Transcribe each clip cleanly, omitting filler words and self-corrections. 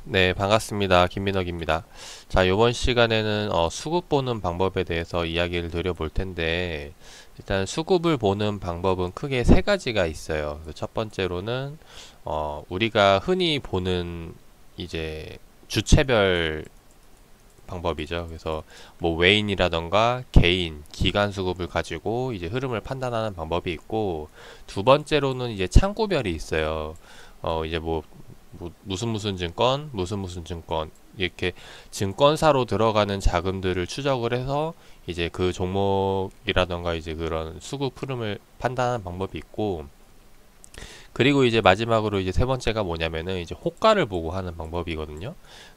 네, 반갑습니다. 김민혁입니다. 자, 이번 시간에는 수급 보는 방법에 대해서 이야기를 드려볼 텐데, 일단 수급을 보는 방법은 크게 세 가지가 있어요. 그래서 첫 번째로는 우리가 흔히 보는 이제 주체별 방법이죠. 그래서 뭐 외인이라던가 개인, 기간 수급을 가지고 이제 흐름을 판단하는 방법이 있고, 두 번째로는 이제 창구별이 있어요. 이제 뭐 무슨 증권, 무슨 증권 이렇게 증권사로 들어가는 자금들을 추적을 해서 이제 그 종목이라던가 이제 그런 수급 흐름을 판단하는 방법이 있고, 그리고 이제 마지막으로 이제 세 번째가 뭐냐면은 이제 호가를 보고 하는 방법이거든요.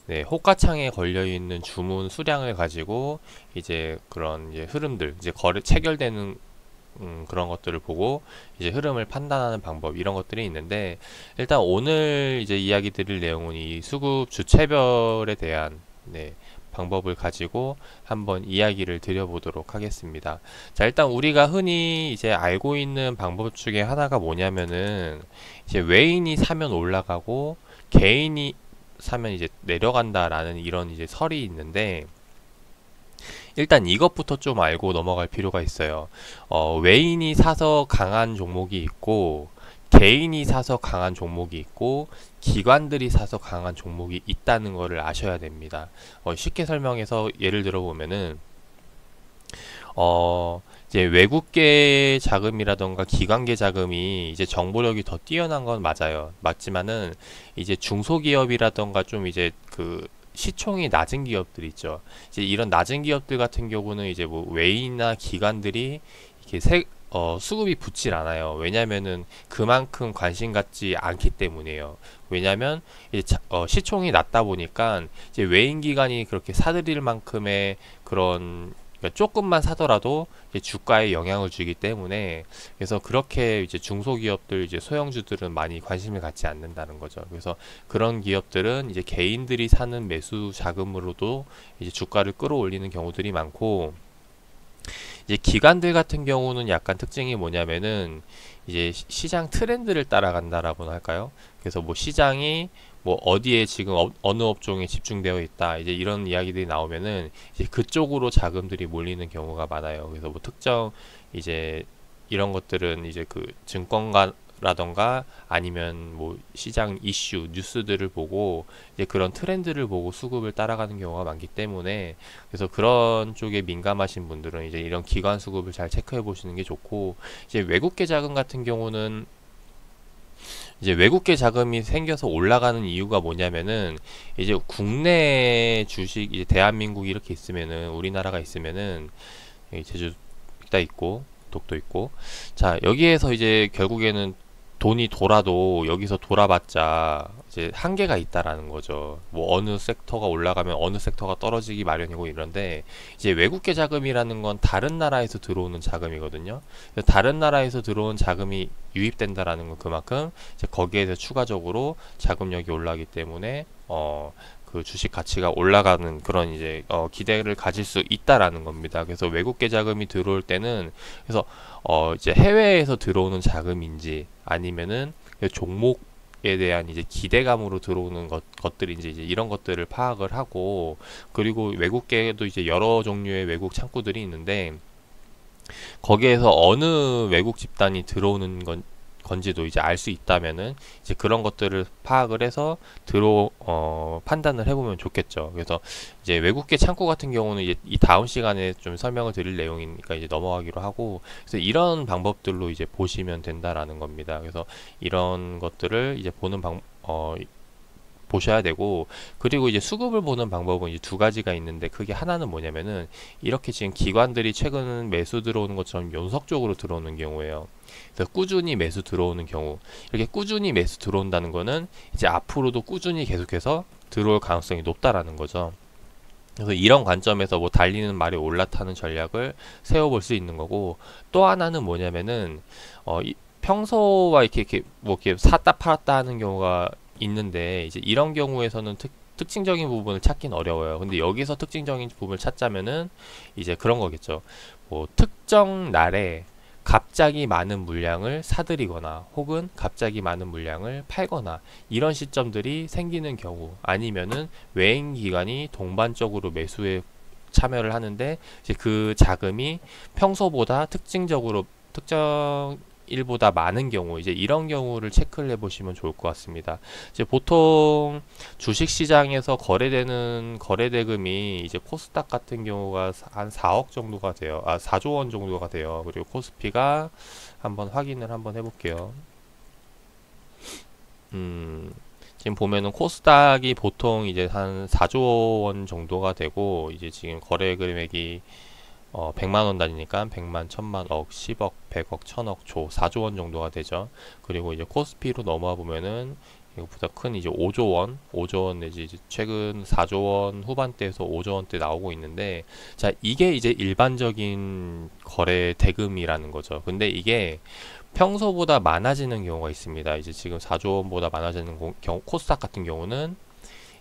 네, 호가창에 걸려 있는 주문 수량을 가지고 이제 그런 이제 흐름들, 이제 거래 체결되는 그런 것들을 보고 이제 흐름을 판단하는 방법, 이런 것들이 있는데, 일단 오늘 이제 이야기 드릴 내용은 이 수급 주체별에 대한 방법을 가지고 한번 이야기를 드려보도록 하겠습니다. 자, 일단 우리가 흔히 이제 알고 있는 방법 중에 하나가 뭐냐면은 이제 외인이 사면 올라가고 개인이 사면 이제 내려간다라는 이런 이제 설이 있는데, 일단 이것부터 좀 알고 넘어갈 필요가 있어요. 외인이 사서 강한 종목이 있고, 개인이 사서 강한 종목이 있고, 기관들이 사서 강한 종목이 있다는 것을 아셔야 됩니다. 쉽게 설명해서 예를 들어 보면은, 이제 외국계 자금이라던가 기관계 자금이 이제 정보력이 더 뛰어난 건 맞아요. 맞지만은 이제 중소기업이라던가 좀 이제 그 시총이 낮은 기업들 있죠. 이제 이런 낮은 기업들 같은 경우는 이제 뭐 외인이나 기관들이 이렇게 수급이 붙질 않아요. 왜냐면은 그만큼 관심 갖지 않기 때문이에요. 왜냐면 이제 시총이 낮다 보니까 이제 외인 기관이 그렇게 사들일 만큼의 그런, 그러니까 조금만 사더라도 이제 주가에 영향을 주기 때문에, 그래서 그렇게 이제 중소기업들, 이제 소형주들은 많이 관심을 갖지 않는다는 거죠. 그래서 그런 기업들은 이제 개인들이 사는 매수 자금으로도 이제 주가를 끌어올리는 경우들이 많고, 이제 기관들 같은 경우는 약간 특징이 뭐냐면은 이제 시장 트렌드를 따라간다라고나 할까요? 그래서 뭐 시장이 뭐 어디에 지금 어느 업종에 집중되어 있다, 이제 이런 이야기들이 나오면은 이제 그쪽으로 자금들이 몰리는 경우가 많아요. 그래서 뭐 특정 이제 이런 것들은 이제 그 증권가라던가 아니면 뭐 시장 이슈 뉴스들을 보고 이제 그런 트렌드를 보고 수급을 따라가는 경우가 많기 때문에, 그래서 그런 쪽에 민감하신 분들은 이제 이런 기관 수급을 잘 체크해 보시는 게 좋고, 이제 외국계 자금 같은 경우는 이제 외국계 자금이 생겨서 올라가는 이유가 뭐냐면은 이제 국내 주식, 이제 대한민국 이렇게 있으면은, 우리나라가 있으면은 여기 제주 다 있고 독도 있고, 자 여기에서 이제 결국에는 돈이 돌아도 여기서 돌아봤자 이제 한계가 있다라는 거죠. 뭐 어느 섹터가 올라가면 어느 섹터가 떨어지기 마련이고 이런데, 이제 외국계 자금이라는 건 다른 나라에서 들어오는 자금이거든요. 그래서 다른 나라에서 들어온 자금이 유입된다라는 건 그만큼 이제 거기에 대해 추가적으로 자금력이 올라가기 때문에 그 주식 가치가 올라가는 그런 이제 기대를 가질 수 있다라는 겁니다. 그래서 외국계 자금이 들어올 때는, 그래서 이제 해외에서 들어오는 자금인지 아니면은 그 종목에 대한 이제 기대감으로 들어오는 것들인지, 이제 이런 것들을 파악을 하고, 그리고 외국계도 이제 여러 종류의 외국 창구들이 있는데, 거기에서 어느 외국 집단이 들어오는 건지도 이제 알 수 있다면은 이제 그런 것들을 파악을 해서 판단을 해보면 좋겠죠. 그래서 이제 외국계 창구 같은 경우는 이제 이 다음 시간에 좀 설명을 드릴 내용이니까 이제 넘어가기로 하고, 그래서 이런 방법들로 이제 보시면 된다라는 겁니다. 그래서 이런 것들을 이제 보셔야 되고, 그리고 이제 수급을 보는 방법은 이제 두 가지가 있는데, 그게 하나는 뭐냐면은 이렇게 지금 기관들이 최근 매수 들어오는 것처럼 연속적으로 들어오는 경우예요. 그래서 꾸준히 매수 들어오는 경우, 이렇게 꾸준히 매수 들어온다는 거는 이제 앞으로도 꾸준히 계속해서 들어올 가능성이 높다라는 거죠. 그래서 이런 관점에서 뭐 달리는 말에 올라타는 전략을 세워볼 수 있는 거고, 또 하나는 뭐냐면은 평소와 이렇게 뭐 이렇게 샀다 팔았다 하는 경우가 있는데, 이제 이런 경우에서는 특징적인 부분을 찾긴 어려워요. 근데 여기서 특징적인 부분을 찾자면은 이제 그런 거겠죠. 뭐 특정 날에 갑자기 많은 물량을 사들이거나 혹은 갑자기 많은 물량을 팔거나 이런 시점들이 생기는 경우, 아니면은 외인 기관이 동반적으로 매수에 참여를 하는데 이제 그 자금이 평소보다 특정 일보다 많은 경우, 이제 이런 경우를 체크를 해보시면 좋을 것 같습니다. 이제 보통 주식 시장에서 거래되는 거래대금이 이제 코스닥 같은 경우가 한 4억 정도가 돼요. 4조 원 정도가 돼요. 그리고 코스피가 한번 확인을 한번 해볼게요. 지금 보면은 코스닥이 보통 이제 한 4조 원 정도가 되고, 이제 지금 거래 금액이 100만 원 단위니까 100만, 1000만, 억, 10억, 100억, 1000억, 조, 4조 원 정도가 되죠. 그리고 이제 코스피로 넘어와 보면은 이거보다 큰 이제 5조 원, 5조 원 내지 이제 최근 4조 원 후반대에서 5조 원대 나오고 있는데, 자, 이게 이제 일반적인 거래 대금이라는 거죠. 근데 이게 평소보다 많아지는 경우가 있습니다. 이제 지금 4조 원보다 많아지는 경우, 코스닥 같은 경우는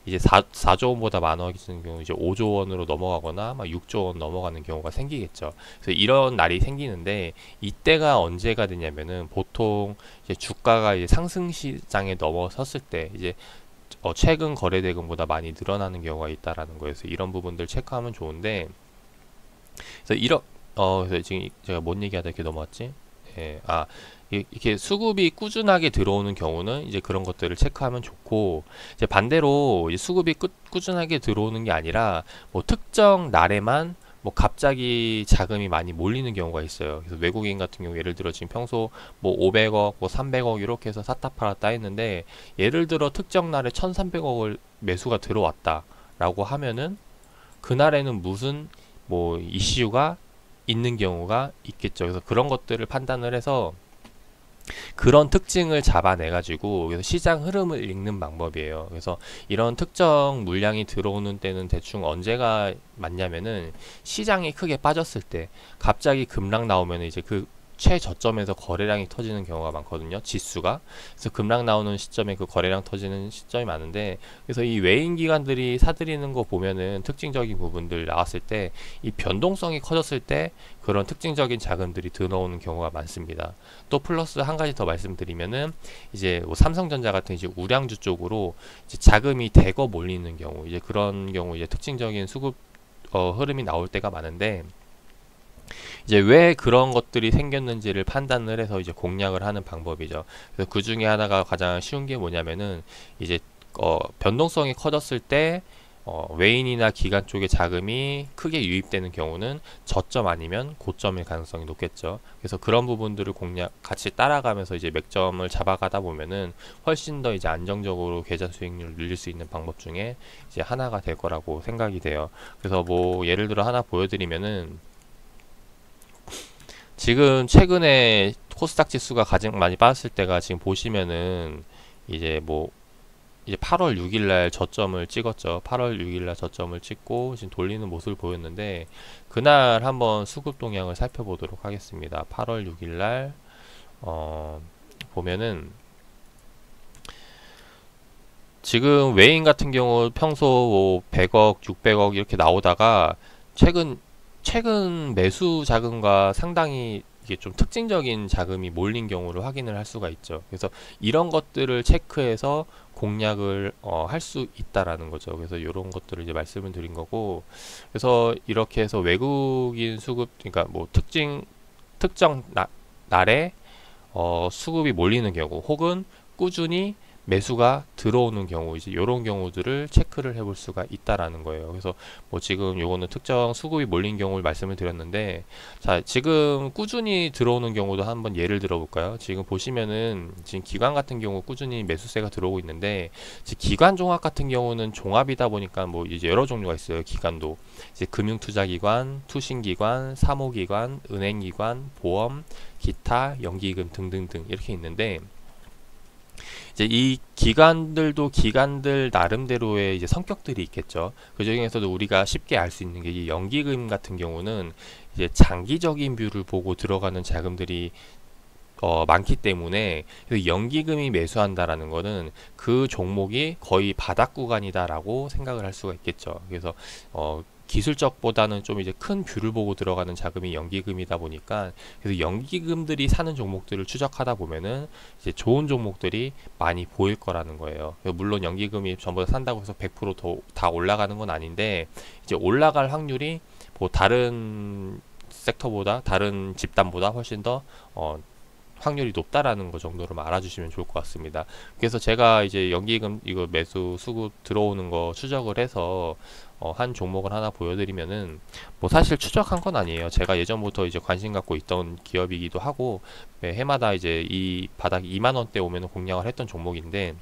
이제 4조 원보다 많아지는 경우 이제 5조 원으로 넘어가거나 막 6조 원 넘어가는 경우가 생기겠죠. 그래서 이런 날이 생기는데, 이때가 언제가 되냐면은 보통 이제 주가가 이제 상승 시장에 넘어섰을 때 이제 최근 거래 대금보다 많이 늘어나는 경우가 있다라는 거예요. 그래서 이런 부분들 체크하면 좋은데, 그래서 그래서 지금 제가 뭔 얘기하다 이렇게 넘어왔지? 예, 이렇게 수급이 꾸준하게 들어오는 경우는 이제 그런 것들을 체크하면 좋고, 이제 반대로 이제 수급이 꾸준하게 들어오는 게 아니라 뭐 특정 날에만 뭐 갑자기 자금이 많이 몰리는 경우가 있어요. 그래서 외국인 같은 경우 예를 들어 지금 평소 뭐 500억, 뭐 300억 이렇게 해서 샀다 팔았다 했는데, 예를 들어 특정 날에 1300억을 매수가 들어왔다라고 하면은 그날에는 무슨 뭐 이슈가 있는 경우가 있겠죠. 그래서 그런 것들을 판단을 해서 그런 특징을 잡아내 가지고 그래서 시장 흐름을 읽는 방법이에요. 그래서 이런 특정 물량이 들어오는 때는 대충 언제가 맞냐면은 시장이 크게 빠졌을 때 갑자기 급락 나오면 이제 그 최저점에서 거래량이 터지는 경우가 많거든요. 지수가. 그래서 급락 나오는 시점에 그 거래량 터지는 시점이 많은데, 그래서 이 외인 기관들이 사들이는 거 보면은 특징적인 부분들 나왔을 때 이 변동성이 커졌을 때 그런 특징적인 자금들이 들어오는 경우가 많습니다. 또 플러스 한 가지 더 말씀드리면은 이제 뭐 삼성전자 같은 이제 우량주 쪽으로 이제 자금이 대거 몰리는 경우, 이제 그런 경우 이제 특징적인 수급 흐름이 나올 때가 많은데, 이제 왜 그런 것들이 생겼는지를 판단을 해서 이제 공략을 하는 방법이죠. 그래서 그 중에 하나가 가장 쉬운 게 뭐냐면은 이제 변동성이 커졌을 때 외인이나 기관 쪽의 자금이 크게 유입되는 경우는 저점 아니면 고점일 가능성이 높겠죠. 그래서 그런 부분들을 같이 따라가면서 이제 맥점을 잡아가다 보면은 훨씬 더 이제 안정적으로 계좌 수익률을 늘릴 수 있는 방법 중에 이제 하나가 될 거라고 생각이 돼요. 그래서 뭐 예를 들어 하나 보여드리면은, 지금 최근에 코스닥 지수가 가장 많이 빠졌을 때가 지금 보시면은 이제 뭐 이제 8월 6일 날 저점을 찍었죠. 8월 6일 날 저점을 찍고 지금 돌리는 모습을 보였는데, 그날 한번 수급 동향을 살펴보도록 하겠습니다. 8월 6일 날 보면은 지금 외인 같은 경우 평소 뭐 100억, 600억 이렇게 나오다가 최근 매수 자금과 상당히 이게 좀 특징적인 자금이 몰린 경우를 확인을 할 수가 있죠. 그래서 이런 것들을 체크해서 공략을 할 수 있다라는 거죠. 그래서 이런 것들을 이제 말씀을 드린 거고, 그래서 이렇게 해서 외국인 수급, 그러니까 뭐 특정 날에 수급이 몰리는 경우 혹은 꾸준히 매수가 들어오는 경우, 이제 이런 경우들을 체크를 해볼 수가 있다라는 거예요. 그래서 뭐 지금 요거는 특정 수급이 몰린 경우를 말씀을 드렸는데, 자, 지금 꾸준히 들어오는 경우도 한번 예를 들어볼까요? 지금 보시면은 지금 기관 같은 경우 꾸준히 매수세가 들어오고 있는데, 기관 종합 같은 경우는 종합이다 보니까 뭐 이제 여러 종류가 있어요. 기관도 이제 금융투자기관, 투신기관, 사모기관, 은행기관, 보험, 기타, 연기금 등등등 이렇게 있는데, 이제 이 기관들도 기관들 나름대로의 이제 성격들이 있겠죠. 그 중에서도 우리가 쉽게 알 수 있는 게 이 연기금 같은 경우는 이제 장기적인 뷰를 보고 들어가는 자금들이 많기 때문에, 연기금이 매수한다라는 거는 그 종목이 거의 바닥 구간이다라고 생각을 할 수가 있겠죠. 그래서 기술적보다는 좀 이제 큰 뷰를 보고 들어가는 자금이 연기금이다 보니까, 그래서 연기금들이 사는 종목들을 추적하다 보면은 이제 좋은 종목들이 많이 보일 거라는 거예요. 물론 연기금이 전부 다 산다고 해서 100%더 다 올라가는 건 아닌데, 이제 올라갈 확률이 뭐 다른 섹터보다, 다른 집단보다 훨씬 더 확률이 높다라는 거 정도로만 알아주시면 좋을 것 같습니다. 그래서 제가 이제 연기금 이거 매수 수급 들어오는 거 추적을 해서 한 종목을 하나 보여드리면은, 뭐 사실 추적한 건 아니에요. 제가 예전부터 이제 관심 갖고 있던 기업이기도 하고, 해마다 이제 이 바닥 2만 원대 오면은 공략을 했던 종목인데,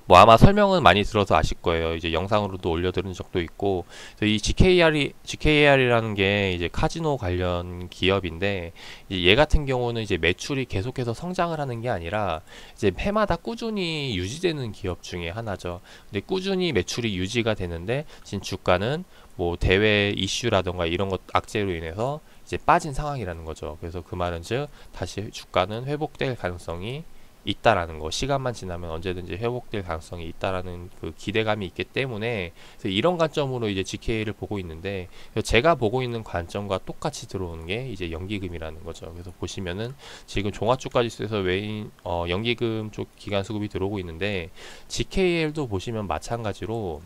뭐 아마 설명은 많이 들어서 아실 거예요. 이제 영상으로도 올려드린 적도 있고, 그래서 이 GKR이라는 게 이제 카지노 관련 기업인데, 이제 얘 같은 경우는 이제 매출이 계속해서 성장을 하는 게 아니라 이제 해마다 꾸준히 유지되는 기업 중에 하나죠. 근데 꾸준히 매출이 유지가 되는데 지금 주가는 뭐 대외 이슈라던가 이런 것 악재로 인해서 이제 빠진 상황이라는 거죠. 그래서 그 말은 즉 다시 주가는 회복될 가능성이 있다라는 거, 시간만 지나면 언제든지 회복될 가능성이 있다라는 그 기대감이 있기 때문에, 그래서 이런 관점으로 이제 GK를 보고 있는데, 제가 보고 있는 관점과 똑같이 들어오는 게 이제 연기금이라는 거죠. 그래서 보시면은 지금 종합주가지수에서 연기금 쪽 기관 수급이 들어오고 있는데, GKL도 보시면 마찬가지로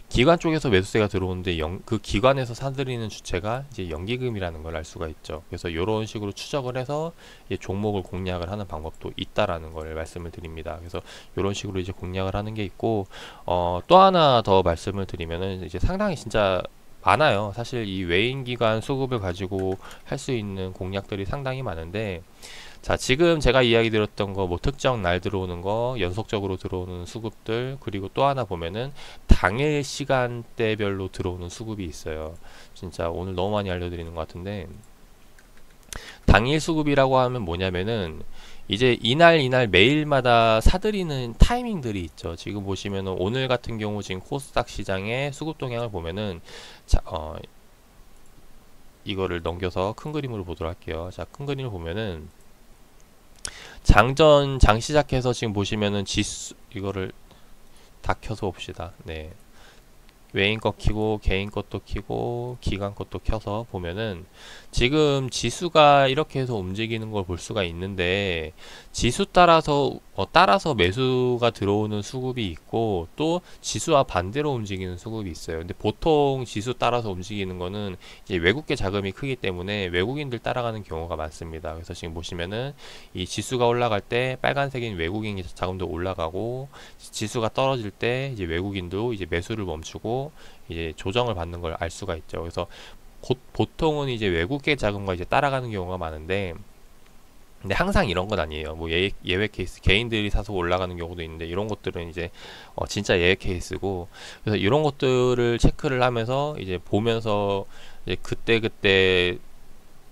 기관 쪽에서 매수세가 들어오는데 그 기관에서 사들이는 주체가 이제 연기금이라는 걸 알 수가 있죠. 그래서 이런 식으로 추적을 해서 종목을 공략을 하는 방법도 있다라는 걸 말씀을 드립니다. 그래서 이런 식으로 이제 공략을 하는 게 있고, 또 하나 더 말씀을 드리면은 이제 상당히 진짜 많아요. 사실 이 외인 기관 수급을 가지고 할 수 있는 공략들이 상당히 많은데, 자, 지금 제가 이야기 드렸던 거, 뭐 특정 날 들어오는 거, 연속적으로 들어오는 수급들, 그리고 또 하나 보면은 당일 시간대별로 들어오는 수급이 있어요. 진짜 오늘 너무 많이 알려드리는 것 같은데, 당일 수급이라고 하면 뭐냐면은 이제 이날 매일마다 사들이는 타이밍들이 있죠. 지금 보시면은 오늘 같은 경우 지금 코스닥 시장의 수급 동향을 보면은, 자, 이거를 넘겨서 큰 그림으로 보도록 할게요. 자, 큰 그림을 보면은 장 시작해서 지금 보시면은 지수, 이거를 다 켜서 봅시다. 네. 외인 거 켜고 개인 것도 켜고 기관 것도 켜서 보면은 지금 지수가 이렇게 해서 움직이는 걸 볼 수가 있는데, 지수 따라서 매수가 들어오는 수급이 있고, 또 지수와 반대로 움직이는 수급이 있어요. 근데 보통 지수 따라서 움직이는 거는 이제 외국계 자금이 크기 때문에 외국인들 따라가는 경우가 많습니다. 그래서 지금 보시면은 이 지수가 올라갈 때 빨간색인 외국인 자금도 올라가고, 지수가 떨어질 때 이제 외국인도 이제 매수를 멈추고 이제 조정을 받는 걸 알 수가 있죠. 그래서 보통은 이제 외국계 자금과 이제 따라가는 경우가 많은데, 근데 항상 이런 건 아니에요. 뭐 예외 케이스, 개인들이 사서 올라가는 경우도 있는데, 이런 것들은 이제 진짜 예외 케이스고, 그래서 이런 것들을 체크를 하면서 이제 보면서 이제 그때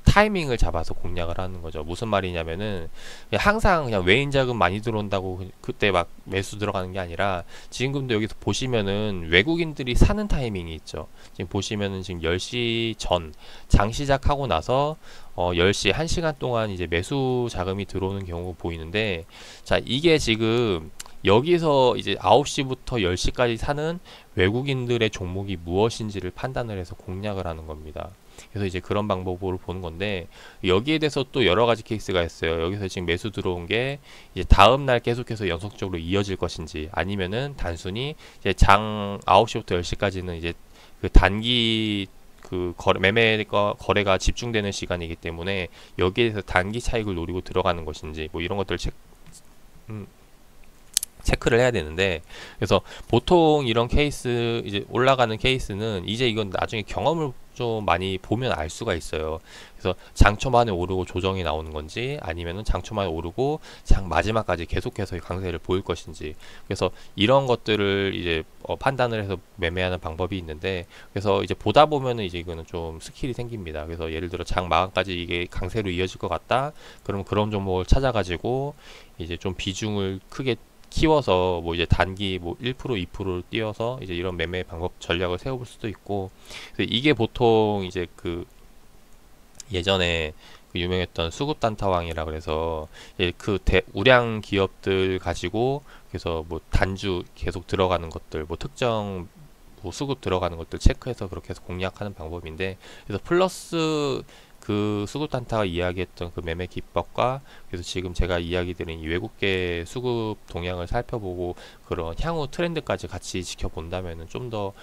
타이밍을 잡아서 공략을 하는 거죠. 무슨 말이냐면은 그냥 항상 그냥 외인 자금 많이 들어온다고 그때 막 매수 들어가는 게 아니라, 지금도 여기서 보시면은 외국인들이 사는 타이밍이 있죠. 지금 보시면은 지금 10시 전 장 시작하고 나서 10시 1시간 동안 이제 매수 자금이 들어오는 경우가 보이는데, 자, 이게 지금 여기서 이제 9시부터 10시까지 사는 외국인들의 종목이 무엇인지를 판단을 해서 공략을 하는 겁니다. 그래서 이제 그런 방법으로 보는 건데, 여기에 대해서 또 여러 가지 케이스가 있어요. 여기서 지금 매수 들어온 게 이제 다음 날 계속해서 연속적으로 이어질 것인지, 아니면은 단순히 이제 장 9시부터 10시까지는 이제 그 단기 그 거래가 집중되는 시간이기 때문에 여기에 대해서 단기 차익을 노리고 들어가는 것인지, 뭐 이런 것들을 체크를 해야 되는데, 그래서 보통 이런 케이스, 이제 올라가는 케이스는 이제 이건 나중에 경험을 좀 많이 보면 알 수가 있어요. 그래서 장 초반에 오르고 조정이 나오는 건지, 아니면은 장 초반에 오르고 장 마지막까지 계속해서 강세를 보일 것인지, 그래서 이런 것들을 이제 판단을 해서 매매하는 방법이 있는데, 그래서 이제 보다 보면은 이제 이거는 좀 스킬이 생깁니다. 그래서 예를 들어 장 마감까지 이게 강세로 이어질 것 같다, 그럼 그런 종목을 찾아가지고 이제 좀 비중을 크게 키워서 뭐 이제 단기 뭐 1% 2%를 띄워서 이제 이런 매매 방법 전략을 세워볼 수도 있고, 그래서 이게 보통 이제 그 예전에 그 유명했던 수급 단타왕이라 그래서 그 우량 기업들 가지고, 그래서 뭐 단주 계속 들어가는 것들, 뭐 특정 뭐 수급 들어가는 것들 체크해서 그렇게 해서 공략하는 방법인데, 그래서 플러스 그 수급 단타가 이야기했던 그 매매 기법과, 그래서 지금 제가 이야기 드린 이 외국계 수급 동향을 살펴보고 그런 향후 트렌드까지 같이 지켜본다면은 좀 더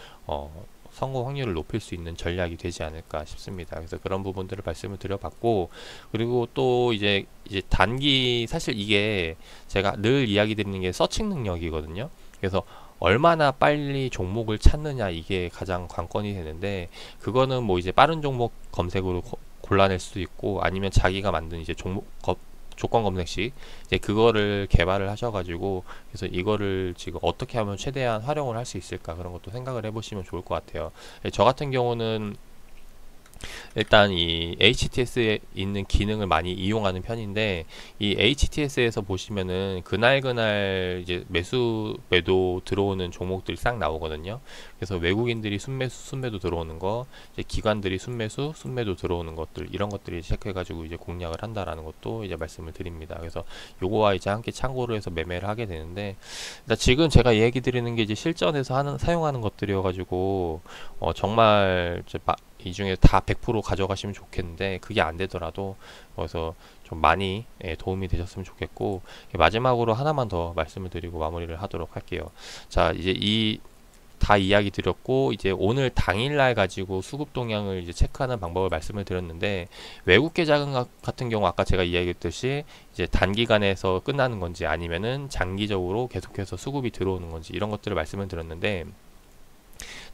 성공 확률을 높일 수 있는 전략이 되지 않을까 싶습니다. 그래서 그런 부분들을 말씀을 드려봤고, 그리고 또 이제 단기, 사실 이게 제가 늘 이야기 드리는 게 서칭 능력이거든요. 그래서 얼마나 빨리 종목을 찾느냐, 이게 가장 관건이 되는데, 그거는 뭐 이제 빠른 종목 검색으로 골라낼 수도 있고, 아니면 자기가 만든 이제 조건 검색식, 이제 그거를 개발을 하셔가지고, 그래서 이거를 지금 어떻게 하면 최대한 활용을 할 수 있을까, 그런 것도 생각을 해보시면 좋을 것 같아요. 저 같은 경우는 일단 이 HTS에 있는 기능을 많이 이용하는 편인데, 이 HTS에서 보시면은 그날 이제 매도 들어오는 종목들이 싹 나오거든요. 그래서 외국인들이 순매도 들어오는 거, 이제 기관들이 순매도 들어오는 것들, 이런 것들이 체크해가지고 이제 공략을 한다라는 것도 이제 말씀을 드립니다. 그래서 요거와 이제 함께 참고를 해서 매매를 하게 되는데, 일단 지금 제가 얘기 드리는 게 이제 실전에서 사용하는 것들이어가지고, 정말 이 중에 다 100% 가져가시면 좋겠는데, 그게 안 되더라도 그래서 좀 많이 도움이 되셨으면 좋겠고, 마지막으로 하나만 더 말씀을 드리고 마무리를 하도록 할게요. 자, 이제 다 이야기 드렸고, 이제 오늘 당일날 가지고 수급 동향을 이제 체크하는 방법을 말씀을 드렸는데, 외국계 자금 같은 경우 아까 제가 이야기했듯이 이제 단기간에서 끝나는 건지 아니면은 장기적으로 계속해서 수급이 들어오는 건지, 이런 것들을 말씀을 드렸는데,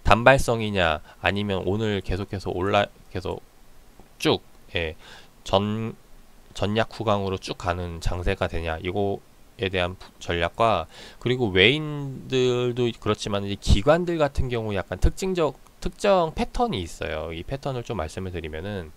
단발성이냐 아니면 오늘 계속해서 계속 쭉 전약 후강으로 쭉 가는 장세가 되냐, 이거에 대한 전략과, 그리고 외인들도 그렇지만 이제 기관들 같은 경우 약간 특정 패턴이 있어요. 이 패턴을 좀 말씀을 드리면은,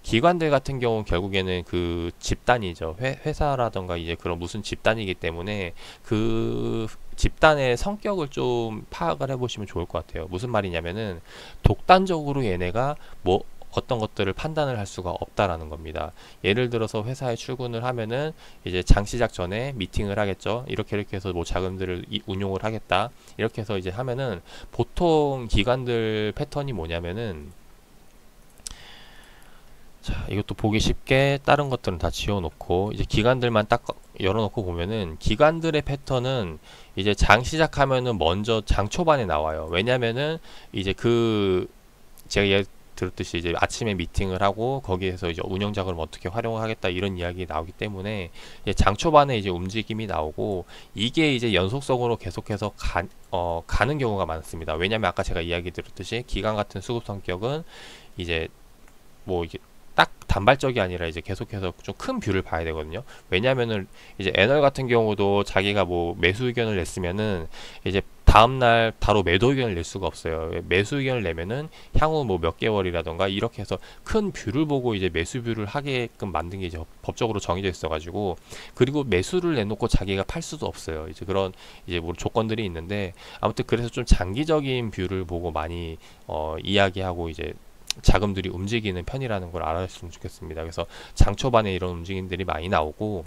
기관들 같은 경우 결국에는 그 집단이죠. 회사라던가 이제 그런 무슨 집단이기 때문에 그 집단의 성격을 좀 파악을 해보시면 좋을 것 같아요. 무슨 말이냐면은, 독단적으로 얘네가 뭐 어떤 것들을 판단을 할 수가 없다라는 겁니다. 예를 들어서 회사에 출근을 하면은 이제 장 시작 전에 미팅을 하겠죠. 이렇게 해서 뭐 자금들을 운용을 하겠다, 이렇게 해서 이제 하면은, 보통 기관들 패턴이 뭐냐면은, 자, 이것도 보기 쉽게 다른 것들은 다 지워놓고 이제 기관들만 딱 열어놓고 보면은, 기관들의 패턴은 이제 장 시작하면은 먼저 장 초반에 나와요. 왜냐면은 이제 제가 얘기 들었듯이 이제 아침에 미팅을 하고 거기에서 이제 운영 자금을 어떻게 활용하겠다, 이런 이야기 나오기 때문에 이제 장 초반에 이제 움직임이 나오고, 이게 이제 연속성으로 계속해서 가는 경우가 많습니다. 왜냐면 아까 제가 이야기 드렸듯이 기관 같은 수급 성격은 이제 뭐 이게 딱 단발적이 아니라 이제 계속해서 좀 큰 뷰를 봐야 되거든요. 왜냐면은 이제 애널 같은 경우도 자기가 뭐 매수 의견을 냈으면은 이제 다음날 바로 매도 의견을 낼 수가 없어요. 매수 의견을 내면은 향후 뭐 몇 개월이라던가 이렇게 해서 큰 뷰를 보고 이제 매수 뷰를 하게끔 만든 게 이제 법적으로 정해져 있어가지고, 그리고 매수를 내놓고 자기가 팔 수도 없어요. 이제 그런 이제 뭐 조건들이 있는데, 아무튼 그래서 좀 장기적인 뷰를 보고 많이 이야기하고 이제 자금들이 움직이는 편이라는 걸 알아주셨으면 좋겠습니다. 그래서 장 초반에 이런 움직임들이 많이 나오고,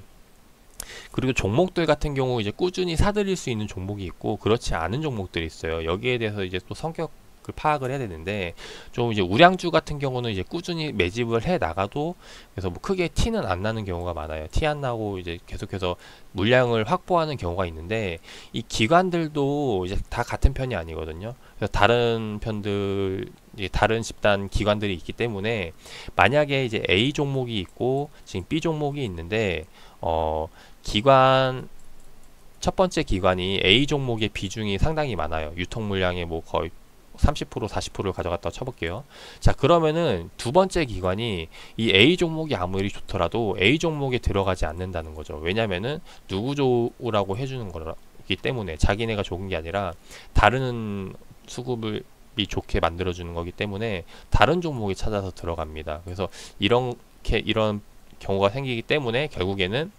그리고 종목들 같은 경우 이제 꾸준히 사들일 수 있는 종목이 있고 그렇지 않은 종목들이 있어요. 여기에 대해서 이제 또 성격을 파악을 해야 되는데, 좀 이제 우량주 같은 경우는 이제 꾸준히 매집을 해 나가도 그래서 뭐 크게 티는 안 나는 경우가 많아요. 티 안 나고 이제 계속해서 물량을 확보하는 경우가 있는데, 이 기관들도 이제 다 같은 편이 아니거든요. 그래서 다른 편들, 다른 집단 기관들이 있기 때문에, 만약에 이제 A 종목이 있고 지금 B 종목이 있는데 첫 번째 기관이 A 종목의 비중이 상당히 많아요. 유통 물량의 뭐 거의 30% 40%를 가져갔다 쳐볼게요. 자, 그러면은 두 번째 기관이 이 A 종목이 아무리 좋더라도 A 종목에 들어가지 않는다는 거죠. 왜냐면은 누구 좋으라고 해주는 거기 때문에, 자기네가 좋은 게 아니라 다른 수급을 좋게 만들어주는 거기 때문에 다른 종목이 찾아서 들어갑니다. 그래서 이런 경우가 생기기 때문에 결국에는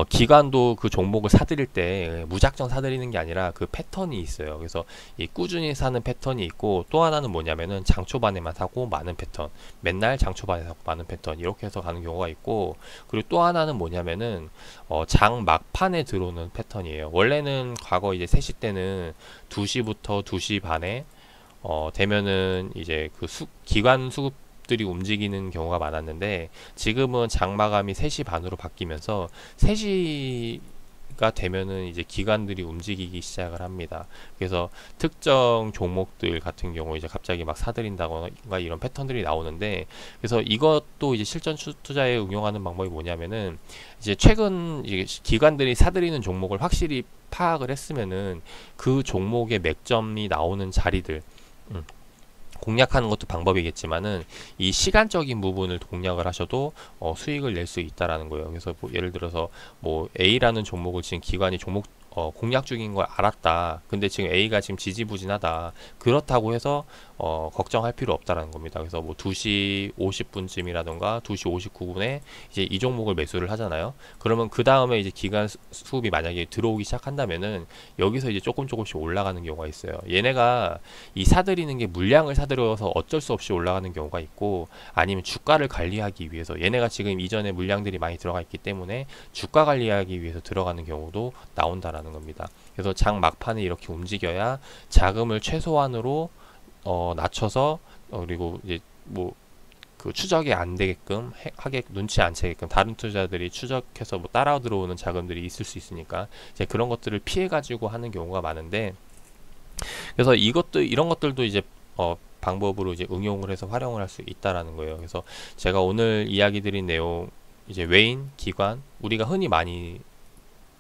기관도 그 종목을 사들일 때 무작정 사들이는 게 아니라 그 패턴이 있어요. 그래서 이 꾸준히 사는 패턴이 있고, 또 하나는 뭐냐면은 장 초반에만 사고 많은 패턴, 맨날 장 초반에 사고 많은 패턴, 이렇게 해서 가는 경우가 있고, 그리고 또 하나는 뭐냐면은 장 막판에 들어오는 패턴이에요. 원래는 과거 이제 3시 때는 2시부터 2시 반에 되면은 이제 그 기관 수급들이 움직이는 경우가 많았는데, 지금은 장마감이 3시 반으로 바뀌면서 3시가 되면은 이제 기관들이 움직이기 시작을 합니다. 그래서 특정 종목들 같은 경우 이제 갑자기 막 사들인다거나 이런 패턴들이 나오는데, 그래서 이것도 이제 실전 투자에 응용하는 방법이 뭐냐면은, 이제 최근 이제 기관들이 사들이는 종목을 확실히 파악을 했으면은 그 종목의 맥점이 나오는 자리들, 음, 공략하는 것도 방법이겠지만은, 이 시간적인 부분을 공략을 하셔도 수익을 낼 수 있다라는 거예요. 그래서 뭐 예를 들어서 뭐 A라는 종목을 지금 기관이 공략 중인 걸 알았다. 근데 지금 A가 지금 지지부진하다. 그렇다고 해서 걱정할 필요 없다라는 겁니다. 그래서 뭐 2시 50분쯤이라던가 2시 59분에 이제 이 종목을 매수를 하잖아요. 그러면 그 다음에 이제 기관 수급이 만약에 들어오기 시작한다면은 여기서 이제 조금씩 올라가는 경우가 있어요. 얘네가 이 사들이는 게 물량을 사들여서 어쩔 수 없이 올라가는 경우가 있고, 아니면 주가를 관리하기 위해서, 얘네가 지금 이전에 물량들이 많이 들어가 있기 때문에 주가 관리하기 위해서 들어가는 경우도 나온다라는 겁니다. 그래서 장 막판에 이렇게 움직여야 자금을 최소한으로 낮춰서, 그리고 이제 뭐 그 추적이 안 되게끔 하게, 눈치 안 채게끔 다른 투자들이 추적해서 뭐 따라 들어오는 자금들이 있을 수 있으니까 이제 그런 것들을 피해 가지고 하는 경우가 많은데, 그래서 이런 것들도 이제 방법으로 이제 응용을 해서 활용을 할 수 있다라는 거예요. 그래서 제가 오늘 이야기 드린 내용, 이제 외인, 기관, 우리가 흔히 많이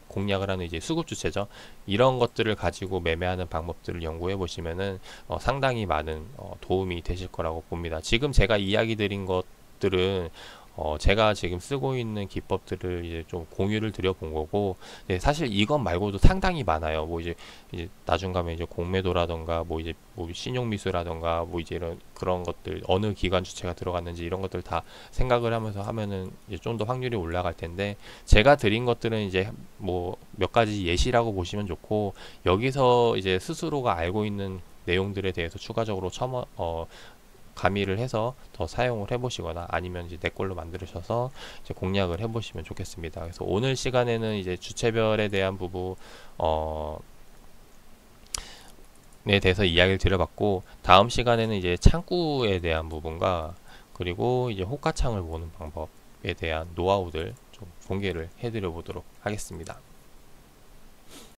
공략을 하는 이제 수급 주체죠. 이런 것들을 가지고 매매하는 방법들을 연구해 보시면은 상당히 많은 도움이 되실 거라고 봅니다. 지금 제가 이야기 드린 것들은 제가 지금 쓰고 있는 기법들을 이제 좀 공유를 드려본 거고, 네, 사실 이것 말고도 상당히 많아요. 뭐 이제 나중 가면 이제 공매도라던가 뭐 이제 뭐 신용미수라던가 뭐 이제 이런 그런 것들, 어느 기관 주체가 들어갔는지 이런 것들 다 생각을 하면서 하면은 이제 좀 더 확률이 올라갈 텐데, 제가 드린 것들은 이제 뭐 몇 가지 예시라고 보시면 좋고, 여기서 이제 스스로가 알고 있는 내용들에 대해서 추가적으로 가미를 해서 더 사용을 해보시거나, 아니면 이제 내 걸로 만드셔서 이제 공략을 해보시면 좋겠습니다. 그래서 오늘 시간에는 이제 주체별에 대한 부분 에 대해서 이야기를 드려봤고, 다음 시간에는 이제 창구에 대한 부분과, 그리고 이제 호가창을 보는 방법에 대한 노하우들 좀 공개를 해드려 보도록 하겠습니다.